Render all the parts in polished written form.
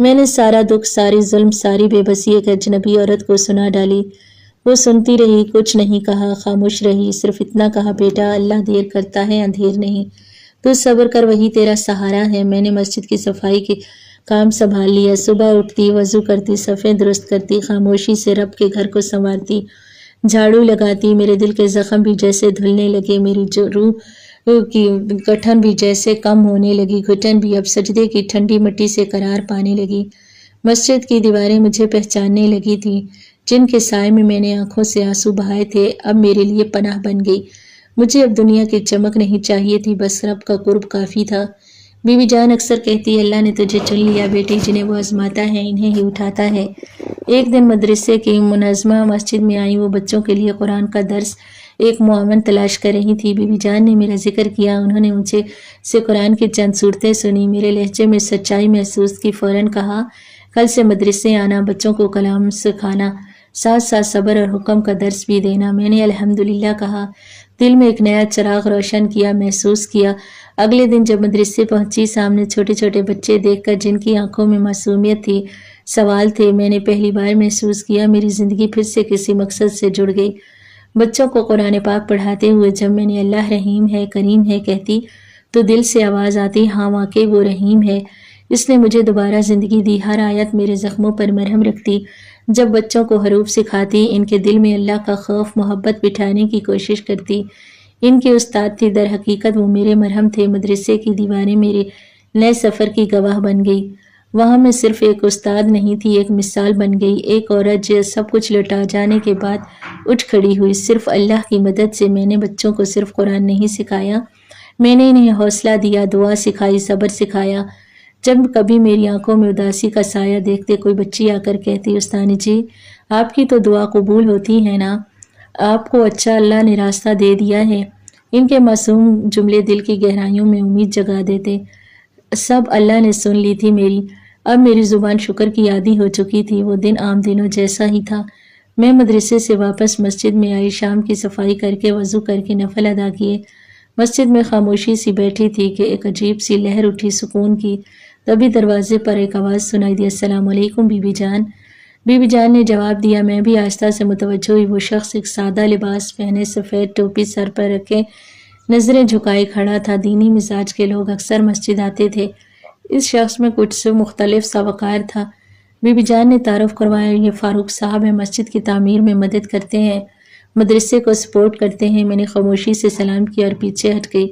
میں نے سارا دکھ، ساری ظلم، ساری بے بسی ایک اجنبی عورت کو سنا ڈالی۔ وہ سنتی رہی، کچھ نہیں کہا، خاموش رہی، صرف اتنا کہا، بیٹا اللہ دیر کرتا ہے اندھیر نہیں، تو صبر کر، وہی تیرا سہارا ہے۔ میں نے مسجد کی صفائی کے کام سنبھال لیا، صبح اٹھتی، وضو کرتی، صفیں درست کرتی، خاموشی سے رب کے گھر کو سنوارتی، جھاڑو لگاتی۔ میرے دل کے زخم بھی جیسے دھلنے لگے، میری روح کی گٹھن بھی جیسے کم ہونے لگی، گھٹن بھی اب سجدے کی ٹھنڈی مٹی سے قرار پانے لگی۔ مسجد کی دیواریں مجھے پہچاننے لگی تھیں، جن کے سائے میں نے آنکھوں سے آنسو بہائے تھے، اب میرے لیے پناہ بن گئی۔ مجھے اب دنیا کی چمک نہیں چاہیے تھی، بس رب کا قرب کافی تھا۔ بی بی جان اکثر کہتی ہے، اللہ نے تجھے چن لیا بیٹی، جنہیں وہ آزماتا ہے انہیں ہی اٹھاتا ہے۔ ایک دن مدرسے کی منظمہ مسجد میں آئی، وہ بچوں کے لیے قرآن کا درس ایک معاون تلاش کر رہی تھی۔ بی بی جان نے میرا ذکر کیا، انہوں نے مجھے سے قرآن کی چند صورتیں سنی، میرے لہجے میں سچائی محسوس کی، فوراً کہا، کل سے مدرسے آنا، بچوں کو کلام سکھانا، ساتھ ساتھ صبر اور حکم کا درس بھی دینا۔ میں نے الحمدللہ کہا، دل میں ایک نیا چراغ روشن کیا، محسوس کیا۔ اگلے دن جب مدرسے پہنچی، سامنے چھوٹے چھوٹے بچے دیکھ کر جن کی آنکھوں میں معصومیت تھی، سوال تھے، میں نے پہلی بار محسوس کیا میری زندگی پھر سے کسی مقصد سے جڑ گئی۔ بچوں کو قرآن پاک پڑھاتے ہوئے جب میں نے اللہ رحیم ہے، کریم ہے کہتی تو دل سے آواز آتی، ہاں واقعی وہ رحیم ہے، اس نے مجھے دوبارہ زندگی دی۔ ہر آیت میرے زخموں پر مرہم رکھتی۔ جب بچوں کو حروف سکھاتی، ان کے دل میں اللہ کا خوف، محبت بٹھانے کی کوشش کرتی۔ ان کے استاد تھی، در حقیقت وہ میرے مرہم تھے۔ مدرسے کی دیواریں میرے نئے سفر کی گواہ بن گئی۔ وہاں میں صرف ایک استاد نہیں تھی، ایک مثال بن گئی، ایک عورت جو سب کچھ لٹا جانے کے بعد اٹھ کھڑی ہوئی۔ صرف اللہ کی مدد سے میں نے بچوں کو صرف قرآن نہیں سکھایا، میں نے انہیں حوصلہ دیا، دعا سکھائی، صبر سکھایا۔ جب کبھی میری آنکھوں میں اداسی کا سایہ دیکھتے، کوئی بچی آ کر کہتی، استانی جی آپ کی تو دعا قبول ہوتی ہے نا، آپ کو اچھا اللہ نے راستہ دے دیا ہے، ان کے معصوم جملے دل کی گہرائیوں میں امید جگا دیتے۔ سب اللہ نے سن لی تھی میری، اب میری زبان شکر کی عادی ہو چکی تھی۔ وہ دن عام دنوں جیسا ہی تھا۔ میں مدرسے سے واپس مسجد میں آئی، شام کی صفائی کر کے وضو کر کے نفل ادا کیے، مسجد میں خاموشی سی بیٹھی تھی کہ ایک عجیب سی لہر اٹھی سکون کی۔ تبھی دروازے پر ایک آواز سنائی دی، السلام علیکم بی بی جان۔ بی بی جان نے جواب دیا، میں بھی آہستہ سے متوجہ ہوئی۔ وہ شخص ایک سادہ لباس پہنے، سفید ٹوپی سر پر رکھے، نظریں جھکائے کھڑا تھا۔ دینی مزاج کے لوگ اکثر مسجد آتے تھے، اس شخص میں کچھ سے مختلف سا وقار تھا۔ بی بی جان نے تعارف کروایا، یہ فاروق صاحب ہیں، مسجد کی تعمیر میں مدد کرتے ہیں، مدرسے کو سپورٹ کرتے ہیں۔ میں نے خاموشی سے سلام کیا اور پیچھے ہٹ گئی۔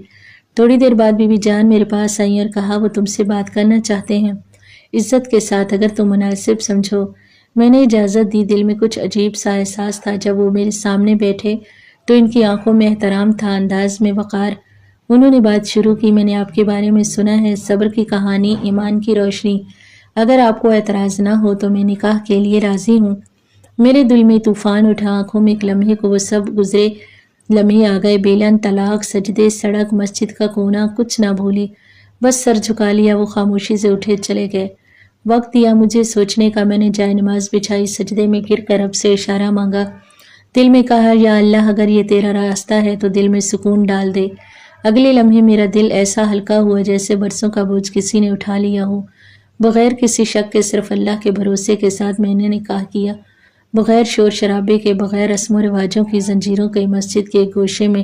تھوڑی دیر بعد بی بی جان میرے پاس آئیں اور کہا، وہ تم سے بات کرنا چاہتے ہیں، عزت کے ساتھ، اگر تم مناسب سمجھو۔ میں نے اجازت دی۔ دل میں کچھ عجیب سا احساس تھا۔ جب وہ میرے سامنے بیٹھے تو ان کی آنکھوں میں احترام تھا، انداز میں وقار۔ انہوں نے بات شروع کی، میں نے آپ کے بارے میں سنا ہے، صبر کی کہانی، ایمان کی روشنی، اگر آپ کو اعتراض نہ ہو تو میں نکاح کے لیے راضی ہوں۔ میرے دل میں طوفان اٹھا، آنکھوں میں ایک لمحے کو وہ سب گزرے لمحے آ گئے، بیلن، طلاق، سجدے، سڑک، مسجد کا کونا، کچھ نہ بھولی، بس سر جھکا لیا۔ وہ خاموشی سے اٹھے چلے گئے۔ وقت دیا مجھے سوچنے کا، میں نے جائے نماز بچھائی، سجدے میں گر کر رب سے اشارہ مانگا، دل میں کہا، یا اللہ اگر یہ تیرا راستہ ہے تو دل میں سکون ڈال دے۔ اگلے لمحے میرا دل ایسا ہلکا ہوا جیسے برسوں کا بوجھ کسی نے اٹھا لیا ہو۔ بغیر کسی شک کے، صرف اللہ کے بھروسے کے ساتھ میں نے نکاح کیا، بغیر شور شرابے کے، بغیر رسم و رواجوں کی زنجیروں کے۔ مسجد کے ایک گوشے میں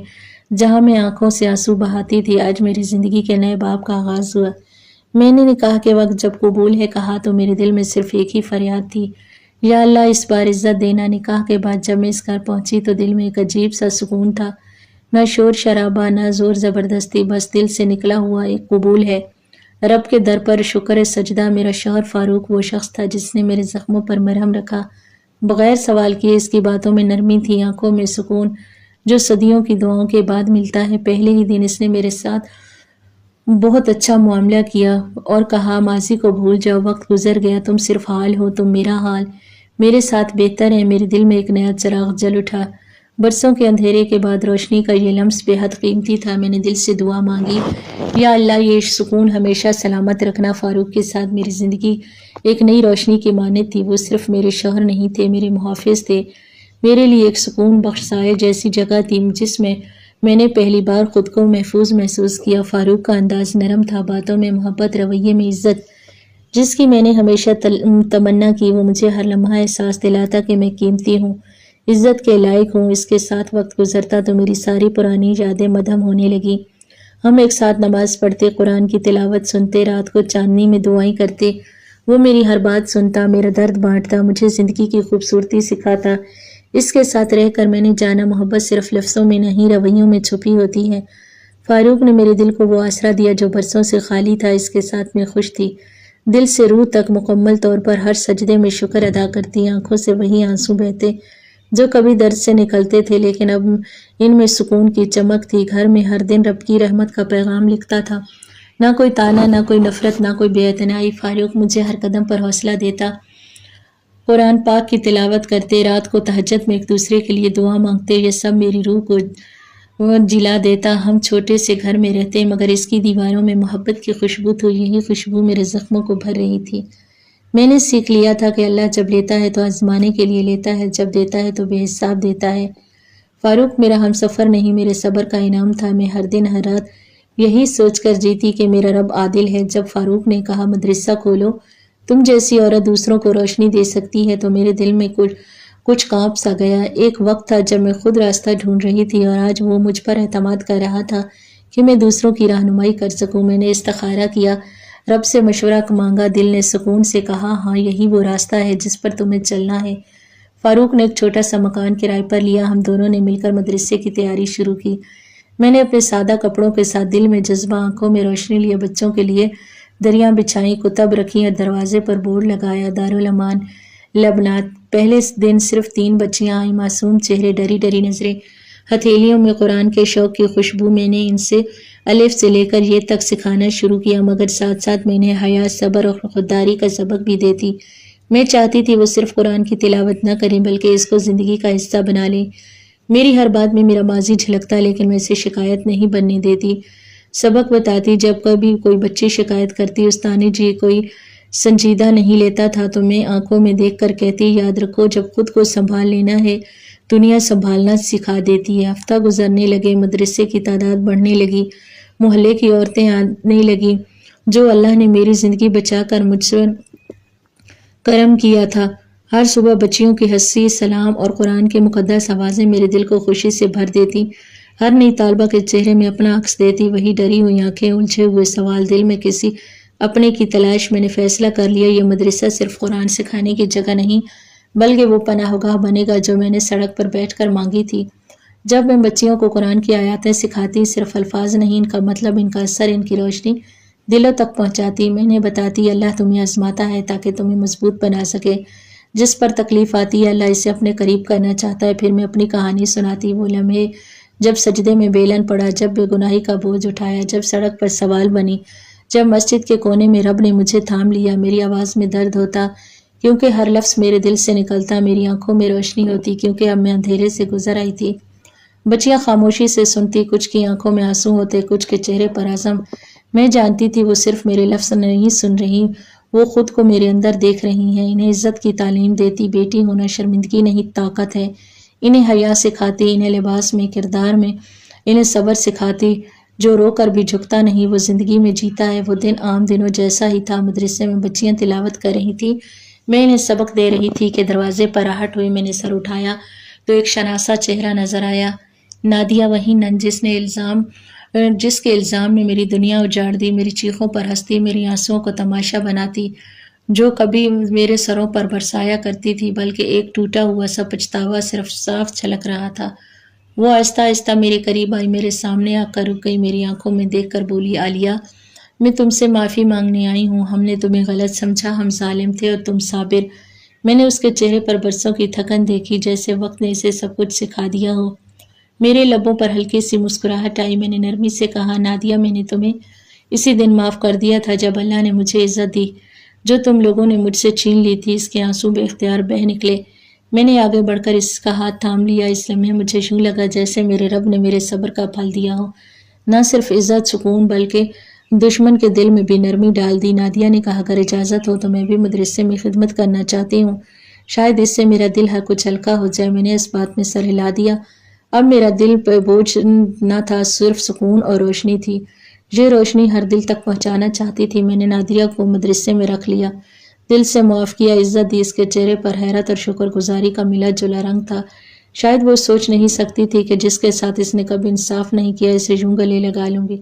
جہاں میں آنکھوں سے آنسو بہاتی تھی، آج میری زندگی کے نئے باب کا آغاز ہوا۔ میں نے نکاح کے وقت جب قبول ہے کہا تو میرے دل میں صرف ایک ہی فریاد تھی، یا اللہ اس بار عزت دینا۔ نکاح کے بعد جب میں اس گھر پہنچی تو دل میں ایک عجیب سا سکون تھا، نہ شور شرابہ، نہ زور زبردستی، بس دل سے نکلا ہوا ایک قبول ہے۔ رب کے در پر شکر سجدہ۔ میرا شوہر فاروق وہ شخص تھا جس نے میرے زخموں پر مرہم رکھا، بغیر سوال کیے۔ اس کی باتوں میں نرمی تھی، آنکھوں میں سکون جو صدیوں کی دعاؤں کے بعد ملتا ہے۔ پہلے ہی دن اس نے میرے ساتھ بہت اچھا معاملہ کیا اور کہا، ماضی کو بھول جاؤ، وقت گزر گیا، تم صرف حال ہو، تم میرا حال میرے ساتھ بہتر ہے۔ میرے دل میں ایک نیا چراغ جل اٹھا۔ برسوں کے اندھیرے کے بعد روشنی کا یہ لمس بے حد قیمتی تھا۔ میں نے دل سے دعا مانگی، یا اللہ یہ سکون ہمیشہ سلامت رکھنا۔ فاروق کے ساتھ میری زندگی ایک نئی روشنی کی مانند تھی۔ وہ صرف میرے شوہر نہیں تھے، میرے محافظ تھے، میرے لیے ایک سکون بخش سائے جیسی جگہ تھی جس میں نے پہلی بار خود کو محفوظ محسوس کیا۔ فاروق کا انداز نرم تھا، باتوں میں محبت، رویے میں عزت، جس کی میں نے ہمیشہ تمنا کی، وہ مجھے ہر لمحہ احساس دلاتا کہ میں قیمتی ہوں، عزت کے لائق ہوں۔ اس کے ساتھ وقت گزرتا تو میری ساری پرانی یادیں مدھم ہونے لگی۔ ہم ایک ساتھ نماز پڑھتے، قرآن کی تلاوت سنتے، رات کو چاندنی میں دعائیں کرتے۔ وہ میری ہر بات سنتا، میرا درد بانٹتا، مجھے زندگی کی خوبصورتی سکھاتا۔ اس کے ساتھ رہ کر میں نے جانا محبت صرف لفظوں میں نہیں، رویوں میں چھپی ہوتی ہے۔ فاروق نے میرے دل کو وہ آسرا دیا جو برسوں سے خالی تھا۔ اس کے ساتھ میں خوش تھی، دل سے روح تک، مکمل طور پر۔ ہر سجدے میں شکر ادا کرتی، آنکھوں سے وہی آنسو بہتے جو کبھی درد سے نکلتے تھے، لیکن اب ان میں سکون کی چمک تھی۔ گھر میں ہر دن رب کی رحمت کا پیغام لکھتا تھا، نہ کوئی تانا، نہ کوئی نفرت، نہ کوئی بے اعتنائی۔ فاروق مجھے ہر قدم پر حوصلہ دیتا، قرآن پاک کی تلاوت کرتے، رات کو تہجد میں ایک دوسرے کے لیے دعا مانگتے۔ یہ سب میری روح کو جلا دیتا۔ ہم چھوٹے سے گھر میں رہتے، مگر اس کی دیواروں میں محبت کی خوشبو تھی۔ یہی خوشبو میرے زخموں کو بھر رہی تھی۔ میں نے سیکھ لیا تھا کہ اللہ جب لیتا ہے تو آزمانے کے لیے لیتا ہے، جب دیتا ہے تو بے حساب دیتا ہے۔ فاروق میرا ہم سفر نہیں، میرے صبر کا انعام تھا۔ میں ہر دن ہر رات یہی سوچ کر جیتی کہ میرا رب عادل ہے۔ جب فاروق نے کہا مدرسہ کھولو، تم جیسی عورت دوسروں کو روشنی دے سکتی ہے، تو میرے دل میں کچھ کانپ سا گیا۔ ایک وقت تھا جب میں خود راستہ ڈھونڈ رہی تھی، اور آج وہ مجھ پر اعتماد کر رہا تھا کہ میں دوسروں کی رہنمائی کر سکوں۔ میں نے استخارہ کیا، رب سے مشورہ مانگا، دل نے سکون سے کہا ہاں یہی وہ راستہ ہے جس پر تمہیں چلنا ہے۔ فاروق نے ایک چھوٹا سا مکان کرائے پر لیا۔ ہم دونوں نے مل کر مدرسے کی تیاری شروع کی۔ میں نے اپنے سادہ کپڑوں کے ساتھ دل میں جذبہ، آنکھوں میں روشنی لیے بچوں کے لیے دریاں بچھائیں، کتب رکھی اور دروازے پر بورڈ لگایا، دارالامان لبنات۔ پہلے دن صرف 3 بچیاں آئیں، معصوم چہرے، ڈری ڈری نظریں، ہتھیلیوں میں قرآن کے شوق کی خوشبو۔ میں نے ان سے الف سے لے کر یہ تک سکھانا شروع کیا، مگر ساتھ ساتھ میں نے حیا، صبر اور خودداری کا سبق بھی دیتی۔ میں چاہتی تھی وہ صرف قرآن کی تلاوت نہ کریں بلکہ اس کو زندگی کا حصہ بنا لیں۔ میری ہر بات میں میرا ماضی جھلکتا، لیکن میں اسے شکایت نہیں بننے دیتی، سبق بتاتی۔ جب کبھی کوئی بچی شکایت کرتی، استانی جی کوئی سنجیدہ نہیں لیتا تھا، تو میں آنکھوں میں دیکھ کر کہتی یاد رکھو جب خود کو سنبھال لینا ہے دنیا سنبھالنا سکھا دیتی ہے۔ ہفتہ گزرنے لگے، مدرسے کی تعداد بڑھنے لگی، محلے کی عورتیں آنے لگیں جو اللہ نے میری زندگی بچا کر مجھ سے کرم کیا تھا۔ ہر صبح بچیوں کی ہنسی، سلام اور قرآن کے مقدس آوازیں میرے دل کو خوشی سے بھر دیتی۔ ہر نئی طالبہ کے چہرے میں اپنا عکس دیتی، وہی ڈری ہوئی آنکھیں، الجھے ہوئے سوال، دل میں کسی اپنے کی تلاش۔ میں نے فیصلہ کر لیا یہ مدرسہ صرف قرآن سکھانے کی جگہ نہیں بلکہ وہ پناہ گاہ بنے گا جو میں نے سڑک پر بیٹھ کر مانگی تھی۔ جب میں بچیوں کو قرآن کی آیاتیں سکھاتی، صرف الفاظ نہیں، ان کا مطلب، ان کا اثر، ان کی روشنی دلوں تک پہنچاتی۔ میں نے بتاتی اللہ تمہیں آزماتا ہے تاکہ تمہیں مضبوط بنا سکے۔ جس پر تکلیف آتی ہے اللہ اسے اپنے قریب کرنا چاہتا ہے۔ پھر میں اپنی کہانی سناتی، وہ لمحے جب سجدے میں بیلن پڑا، جب بے گناہی کا بوجھ اٹھایا، جب سڑک پر سوال بنی، جب مسجد کے کونے میں رب نے مجھے تھام لیا۔ میری آواز میں درد ہوتا کیونکہ ہر لفظ میرے دل سے نکلتا، میری آنکھوں میں روشنی ہوتی کیونکہ اب میں اندھیرے سے گزر آئی تھی۔ بچیاں خاموشی سے سنتی، کچھ کی آنکھوں میں آنسو ہوتے، کچھ کے چہرے پر عزم۔ میں جانتی تھی وہ صرف میرے لفظ نہیں سن رہی، وہ خود کو میرے اندر دیکھ رہی ہیں۔ انہیں عزت کی تعلیم دیتی، بیٹی ہونا شرمندگی نہیں طاقت ہے۔ انہیں حیا سکھاتی، انہیں لباس میں، کردار میں، انہیں صبر سکھاتی۔ جو رو کر بھی جھکتا نہیں وہ زندگی میں جیتا ہے۔ وہ دن عام دنوں جیسا ہی تھا۔ مدرسے میں بچیاں تلاوت کر رہی تھی، میں انہیں سبق دے رہی تھی کہ دروازے پر آہٹ ہوئی۔ میں نے سر اٹھایا تو ایک شناسا چہرہ نظر آیا، نادیہ، وہی نن جس کے الزام نے میری دنیا اجاڑ دی، میری چیخوں پر ہنستی، میری آنسوؤں کو تماشا بناتی، جو کبھی میرے سروں پر برسایا کرتی تھی، بلکہ ایک ٹوٹا ہوا سا پچھتاوا صرف صاف چھلک رہا تھا۔ وہ آہستہ آہستہ میرے قریب آئی، میرے سامنے آ کر رک گئی، میری آنکھوں میں دیکھ کر بولی عالیہ میں تم سے معافی مانگنے آئی ہوں، ہم نے تمہیں غلط سمجھا، ہم ظالم تھے اور تم صابر۔ میں نے اس کے چہرے پر برسوں کی تھکن دیکھی، جیسے وقت نے اسے سب کچھ سکھا دیا ہو۔ میرے لبوں پر ہلکی سی مسکراہٹ آئی۔ میں نے نرمی سے کہا نادیہ میں نے تمہیں اسی دن معاف کر دیا تھا جب اللہ نے مجھے عزت دی جو تم لوگوں نے مجھ سے چھین لی تھی۔ اس کے آنسو بے اختیار بہہ نکلے۔ میں نے آگے بڑھ کر اس کا ہاتھ تھام لیا۔ اس لمحے مجھے یوں لگا جیسے میرے رب نے میرے صبر کا پھل دیا ہو، نہ صرف عزت، سکون، بلکہ دشمن کے دل میں بھی نرمی ڈال دی۔ نادیہ نے کہا اگر اجازت ہو تو میں بھی مدرسے میں خدمت کرنا چاہتی ہوں، شاید اس سے میرا دل ہر کچھ ہلکا ہو جائے۔ میں نے اس بات میں سر ہلا دیا۔ اب میرا دل پہ بوجھ نہ تھا، صرف سکون اور روشنی تھی۔ یہ روشنی ہر دل تک پہنچانا چاہتی تھی۔ میں نے نادرہ کو مدرسے میں رکھ لیا، دل سے معاف کیا، عزت دی۔ اس کے چہرے پر حیرت اور شکر گزاری کا ملا جلا رنگ تھا۔ شاید وہ سوچ نہیں سکتی تھی کہ جس کے ساتھ اس نے کبھی انصاف نہیں کیا اسے یوں گلے لگا لوں گی۔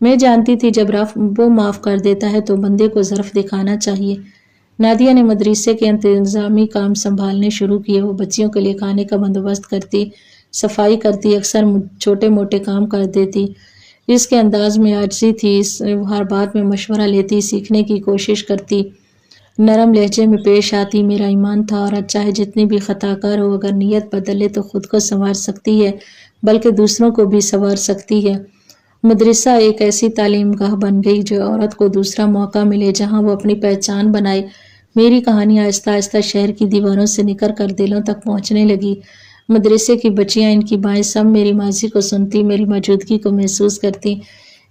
میں جانتی تھی جب وہ معاف کر دیتا ہے تو بندے کو ظرف دکھانا چاہیے۔ نادیہ نے مدرسے کے انتظامی کام سنبھالنے شروع کیے۔ وہ بچیوں کے لیے کھانے کا بندوبست کرتی، صفائی کرتی، اکثر چھوٹے موٹے کام کر دیتی۔ اس کے انداز میں عاجزی تھی، ہر بات میں مشورہ لیتی، سیکھنے کی کوشش کرتی، نرم لہجے میں پیش آتی۔ میرا ایمان تھا عورت چاہے جتنی بھی خطا کار ہو، اگر نیت بدلے تو خود کو سنوار سکتی ہے، بلکہ دوسروں کو بھی سنوار سکتی ہے۔ مدرسہ ایک ایسی تعلیم گاہ بن گئی جو عورت کو دوسرا موقع ملے جہاں وہ اپنی پہچان بنائے۔ میری کہانی آہستہ آہستہ شہر کی دیواروں سے نکل کر دلوں تک پہنچنے لگی۔ مدرسے کی بچیاں، ان کی مائیں سب میری ماضی کو سنتی، میری موجودگی کو محسوس کرتی۔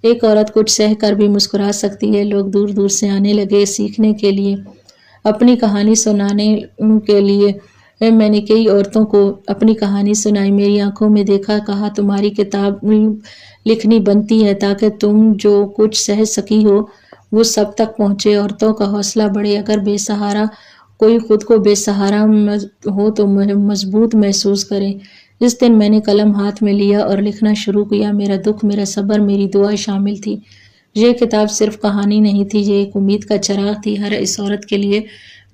ایک عورت کچھ سہ کر بھی مسکرا سکتی ہے۔ لوگ دور دور سے آنے لگے سیکھنے کے لیے، اپنی کہانی سنانے کے لیے۔ میں نے کئی عورتوں کو اپنی کہانی سنائی، میری آنکھوں میں دیکھا، کہا تمہاری کتاب لکھنی بنتی ہے تاکہ تم جو کچھ سہ سکی ہو وہ سب تک پہنچے، عورتوں کا حوصلہ بڑھے۔ اگر بے سہارا کوئی خود کو بے سہارا ہو تو مضبوط محسوس کرے۔ اس دن میں نے قلم ہاتھ میں لیا اور لکھنا شروع کیا۔ میرا دکھ، میرا صبر، میری دعا شامل تھی۔ یہ کتاب صرف کہانی نہیں تھی، یہ ایک امید کا چراغ تھی ہر اس عورت کے لیے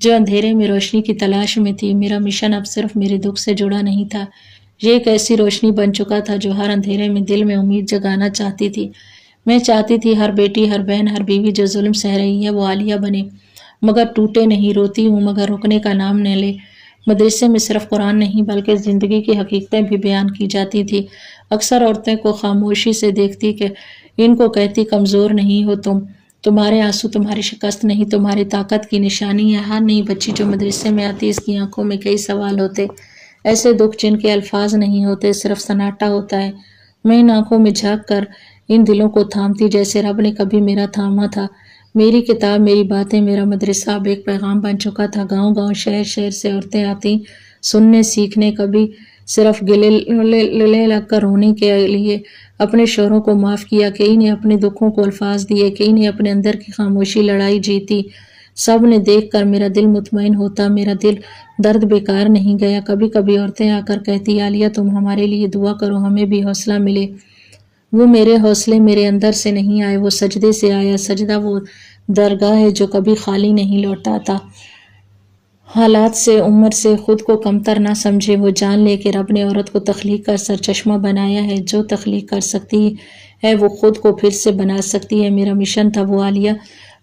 جو اندھیرے میں روشنی کی تلاش میں تھی۔ میرا مشن اب صرف میرے دکھ سے جڑا نہیں تھا، یہ ایک ایسی روشنی بن چکا تھا جو ہر اندھیرے میں دل میں امید جگانا چاہتی تھی۔ میں چاہتی تھی ہر بیٹی، ہر بہن، ہر بیوی جو ظلم سہ رہی ہے وہ عالیہ بنے، مگر ٹوٹے نہیں۔ روتی ہوں مگر رکنے کا نام نہ لے۔ مدرسے میں صرف قرآن نہیں بلکہ زندگی کی حقیقتیں بھی بیان کی جاتی تھی۔ اکثر عورتیں کو خاموشی سے دیکھتی کہ ان کو کہتی کمزور نہیں ہو تم، تمہارے آنسو تمہاری شکست نہیں، تمہاری طاقت کی نشانی ہے۔ ہر نئی بچی جو مدرسے میں آتی اس کی آنکھوں میں کئی سوال ہوتے، ایسے دکھ جن کے الفاظ نہیں ہوتے، صرف سناٹا ہوتا ہے۔ میں ان آنکھوں میں جھانک کر ان دلوں کو تھامتی جیسے رب نے کبھی میرا تھاما تھا۔ میری کتاب، میری باتیں، میرا مدرسہ اب ایک پیغام بن چکا تھا۔ گاؤں گاؤں، شہر شہر سے عورتیں آتی سننے، سیکھنے، کبھی صرف گلے لگ کر رونے کے لیے اپنے شوہروں کو معاف کیا، کئی نے اپنے دکھوں کو الفاظ دیے، کئی نے اپنے اندر کی خاموشی لڑائی جیتی۔ سب نے دیکھ کر میرا دل مطمئن ہوتا، میرا دل درد بیکار نہیں گیا۔ کبھی کبھی عورتیں آ کر کہتی عالیہ تم ہمارے لیے دعا کرو، ہمیں بھی حوصلہ ملے۔ وہ میرے حوصلے میرے اندر سے نہیں آئے، وہ سجدے سے آیا۔ سجدہ وہ درگاہ ہے جو کبھی خالی نہیں لوٹاتا۔ حالات سے، عمر سے خود کو کمتر نہ سمجھے۔ وہ جان لے کہ رب نے عورت کو تخلیق کا سرچشمہ بنایا ہے، جو تخلیق کر سکتی ہے وہ خود کو پھر سے بنا سکتی ہے۔ میرا مشن تھا وہ عالیہ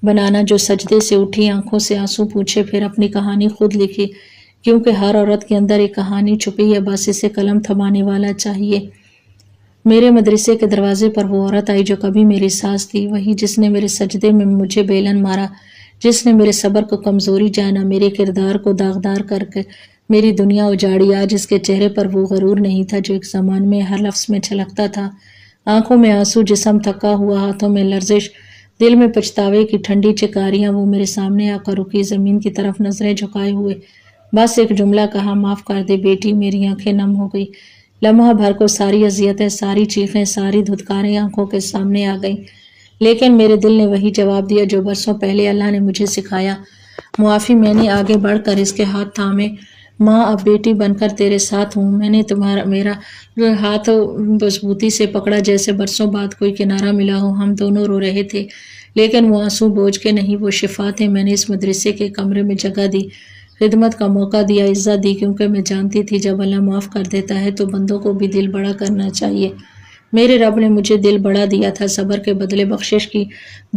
بنانا جو سجدے سے اٹھی، آنکھوں سے آنسو پوچھے، پھر اپنی کہانی خود لکھی، کیونکہ ہر عورت کے اندر ایک کہانی چھپی ہے، بس اسے قلم تھمانے والا چاہیے۔ میرے مدرسے کے دروازے پر وہ عورت آئی جو کبھی میری ساس تھی، وہی جس نے میرے سجدے میں مجھے بیلن مارا، جس نے میرے صبر کو کمزوری جانا، میرے کردار کو داغدار کر کے میری دنیا اجاڑی۔ آج اس کے چہرے پر وہ غرور نہیں تھا جو ایک زمان میں ہر لفظ میں چھلکتا تھا۔ آنکھوں میں آنسو، جسم تھکا ہوا، ہاتھوں میں لرزش، دل میں پچھتاوے کی ٹھنڈی چکاریاں۔ وہ میرے سامنے آ کر رکی، زمین کی طرف نظریں جھکائے ہوئے بس ایک جملہ کہا، معاف کر دے بیٹی۔ میری آنکھیں نم ہو گئی۔ لمحہ بھر کو ساری اذیتیں، ساری چیخیں، ساری دھتکاریں آنکھوں کے سامنے آ گئیں، لیکن میرے دل نے وہی جواب دیا جو برسوں پہلے اللہ نے مجھے سکھایا، معافی۔ میں نے آگے بڑھ کر اس کے ہاتھ تھامے، ماں اب بیٹی بن کر تیرے ساتھ ہوں۔ میں نے میرا ہاتھ مضبوطی سے پکڑا جیسے برسوں بعد کوئی کنارہ ملا ہو۔ ہم دونوں رو رہے تھے لیکن وہ آنسو بوجھ کے نہیں، وہ شفا تھے۔ میں نے اس مدرسے کے کمرے میں جگہ دی، خدمت کا موقع دیا، عزت دی، کیونکہ میں جانتی تھی جب اللہ معاف کر دیتا ہے تو بندوں کو بھی دل بڑا کرنا چاہیے۔ میرے رب نے مجھے دل بڑا دیا تھا، صبر کے بدلے بخشش کی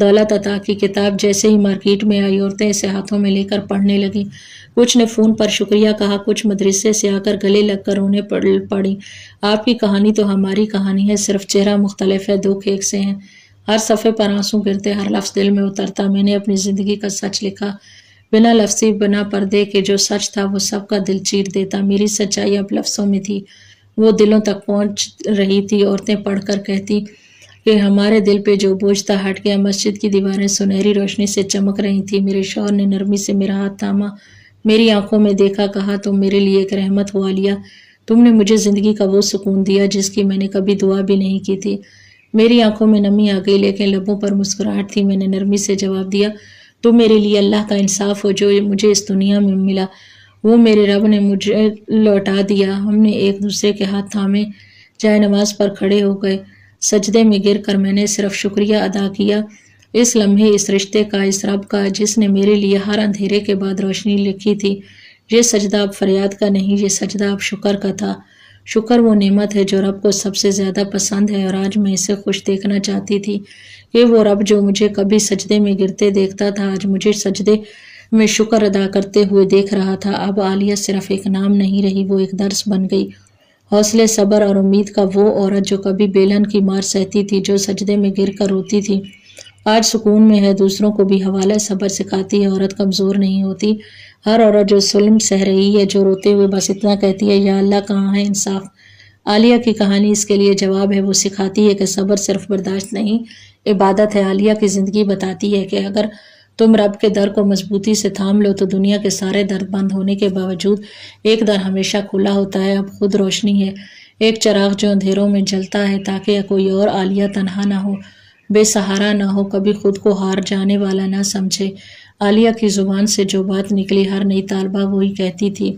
دولت عطا کی۔ کتاب جیسے ہی مارکیٹ میں آئی، عورتیں اسے ہاتھوں میں لے کر پڑھنے لگیں۔ کچھ نے فون پر شکریہ کہا، کچھ مدرسے سے آ کر گلے لگ کر رونے پڑی۔ آپ کی کہانی تو ہماری کہانی ہے، صرف چہرہ مختلف ہے، دکھ ایک سے ہیں۔ ہر صفحے پر آنسو گرتے، ہر لفظ دل میں اترتا۔ میں نے اپنی زندگی کا سچ لکھا، بنا لفظی، بنا پردے کے۔ جو سچ تھا وہ سب کا دل چیر دیتا۔ میری سچائی اب لفظوں میں تھی، وہ دلوں تک پہنچ رہی تھی۔ عورتیں پڑھ کر کہتی کہ ہمارے دل پہ جو بوجھ تھا ہٹ گیا۔ مسجد کی دیواریں سنہری روشنی سے چمک رہی تھی۔ میرے شوہر نے نرمی سے میرا ہاتھ تھاما، میری آنکھوں میں دیکھا، کہا تم میرے لیے ایک رحمت ہو عالیہ، تم نے مجھے زندگی کا وہ سکون دیا جس کی میں نے کبھی دعا بھی نہیں کی تھی۔ میری آنکھوں میں نمی آ گئی لیکن لبوں پر مسکراہٹ تھی۔ میں نے نرمی سے جواب دیا، تو میرے لیے اللہ کا انصاف ہو، جو مجھے اس دنیا میں ملا وہ میرے رب نے مجھے لوٹا دیا۔ ہم نے ایک دوسرے کے ہاتھ تھامے جائے نماز پر کھڑے ہو گئے۔ سجدے میں گر کر میں نے صرف شکریہ ادا کیا اس لمحے، اس رشتے کا، اس رب کا جس نے میرے لیے ہر اندھیرے کے بعد روشنی لکھی تھی۔ یہ سجدہ اب فریاد کا نہیں، یہ سجدہ اب شکر کا تھا۔ شکر وہ نعمت ہے جو رب کو سب سے زیادہ پسند ہے، اور آج میں اسے خوش دیکھنا چاہتی تھی کہ وہ رب جو مجھے کبھی سجدے میں گرتے دیکھتا تھا آج مجھے سجدے میں شکر ادا کرتے ہوئے دیکھ رہا تھا۔ اب عالیہ صرف ایک نام نہیں رہی، وہ ایک درس بن گئی، حوصلے، صبر اور امید کا۔ وہ عورت جو کبھی بیلن کی مار سہتی تھی، جو سجدے میں گر کر روتی تھی، آج سکون میں ہے، دوسروں کو بھی حوالہ صبر سکھاتی ہے۔ عورت کمزور نہیں ہوتی، ہر عورت جو ظلم سہ رہی ہے، جو روتے ہوئے بس اتنا کہتی ہے، یا اللہ کہاں ہے انصاف۔ عالیہ کی کہانی اس کے لیے جواب ہے۔ وہ سکھاتی ہے کہ صبر صرف برداشت نہیں، عبادت ہے۔ عالیہ کی زندگی بتاتی ہے کہ اگر تم رب کے در کو مضبوطی سے تھام لو تو دنیا کے سارے در بند ہونے کے باوجود ایک در ہمیشہ کھلا ہوتا ہے۔ اب خود روشنی ہے، ایک چراغ جو اندھیروں میں جلتا ہے تاکہ کوئی اور عالیہ تنہا نہ ہو، بے سہارا نہ ہو، کبھی خود کو ہار جانے والا نہ سمجھے۔ عالیہ کی زبان سے جو بات نکلی ہر نئی طالبہ وہی کہتی تھی،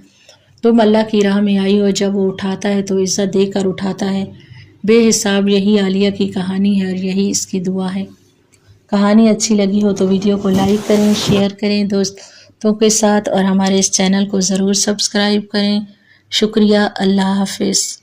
تم اللہ کی راہ میں آئی ہو، جب وہ اٹھاتا ہے تو عزت دے کر اٹھاتا ہے بے حساب۔ یہی عالیہ کی کہانی ہے اور یہی اس کی دعا ہے۔ کہانی اچھی لگی ہو تو ویڈیو کو لائک کریں، شیئر کریں دوستوں کے ساتھ، اور ہمارے اس چینل کو ضرور سبسکرائب کریں۔ شکریہ، اللہ حافظ۔